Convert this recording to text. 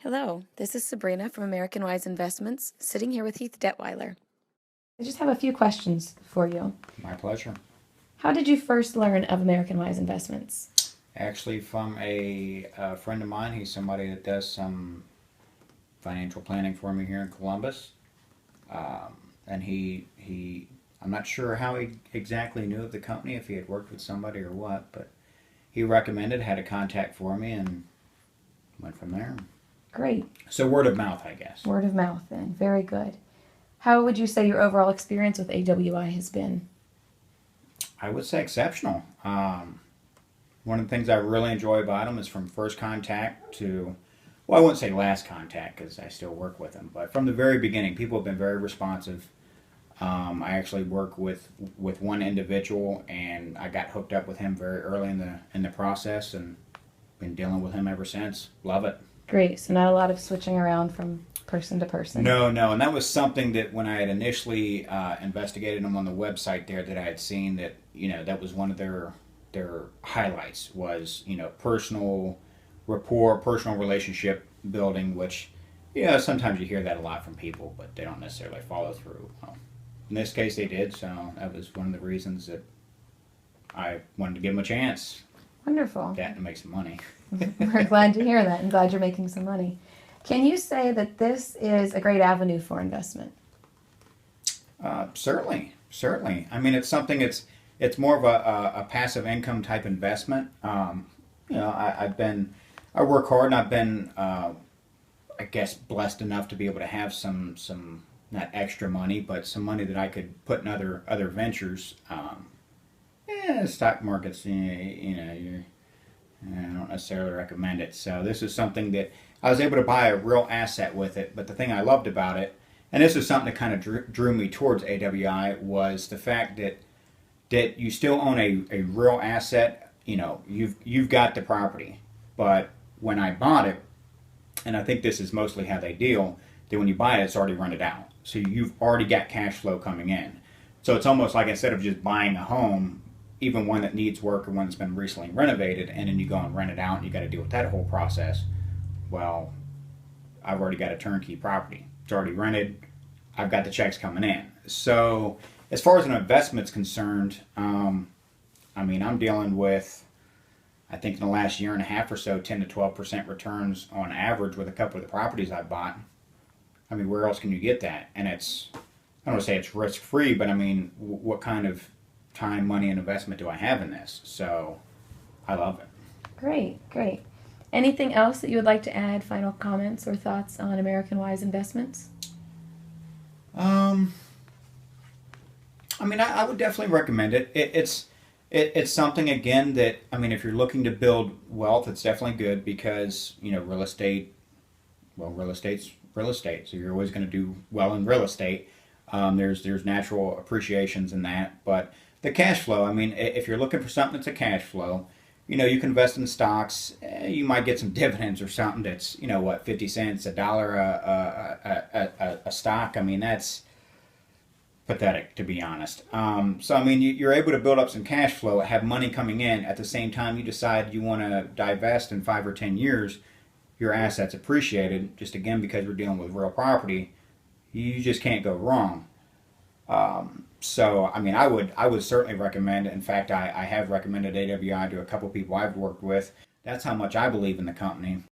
Hello, this is Sabrina from American Wise Investments, sitting here with Heath Detweiler. I just have a few questions for you. My pleasure. How did you first learn of American Wise Investments? Actually, from a friend of mine, he's somebody that does some financial planning for me here in Columbus. And I'm not sure how he exactly knew of the company, if he had worked with somebody or what, but he recommended, had a contact for me, and went from there. Great. So word of mouth, I guess. Word of mouth, then. Very good. How would you say your overall experience with AWI has been? I would say exceptional. One of the things I really enjoy about them is from first contact to, well, I wouldn't say last contact because I still work with them, but from the very beginning, people have been very responsive. I actually work with one individual, and I got hooked up with him very early in the process, and been dealing with him ever since. Love it. Great. So, not a lot of switching around from person to person. No, no, and that was something that when I had initially investigated them on the website there, that I had seen that that was one of their highlights was personal rapport, personal relationship building, which sometimes you hear that a lot from people, but they don't necessarily follow through. Well, in this case, they did, so that was one of the reasons that I wanted to give them a chance. Wonderful. That and make some money. We're glad to hear that and glad you're making some money. Can you say that this is a great avenue for investment? Certainly, certainly. I mean, it's something. It's more of a passive income type investment. I work hard, and I've been I guess blessed enough to be able to have some not extra money, but some money that I could put in other ventures. Stock markets, I don't necessarily recommend it. So this is something that I was able to buy a real asset with it. But the thing I loved about it, and this is something that kind of drew me towards AWI, was the fact that you still own a real asset. You've got the property, but when I bought it, and I think this is mostly how they deal, that when you buy it, it's already rented out. So you've already got cash flow coming in. So it's almost like, instead of just buying a home, even one that needs work or one that's been recently renovated, and then you go and rent it out and you got to deal with that whole process. Well, I've already got a turnkey property. It's already rented. I've got the checks coming in. So as far as an investment's concerned, I'm dealing with, I think in the last year and a half or so, 10 to 12% returns on average with a couple of the properties I bought. I mean, where else can you get that? And I don't want to say it's risk free, but I mean, what kind of time, money, and investment do I have in this? So I love it. Great, great. Anything else that you would like to add? Final comments or thoughts on American Wise Investments? I would definitely recommend it. It's something, again, that, I mean, if you're looking to build wealth, it's definitely good because real estate. Well, real estate's real estate, so you're always going to do well in real estate. There's natural appreciations in that, but the cash flow. I mean, if you're looking for something that's a cash flow, you can invest in stocks. You might get some dividends or something that's 50 cents, $1 a stock. I mean, that's pathetic, to be honest. So I mean, you're able to build up some cash flow, have money coming in. At the same time, you decide you want to divest in 5 or 10 years. Your assets appreciated, just again because we're dealing with real property. You just can't go wrong. So I mean, I would certainly recommend. In fact, I have recommended AWI to a couple people I've worked with. That's how much I believe in the company.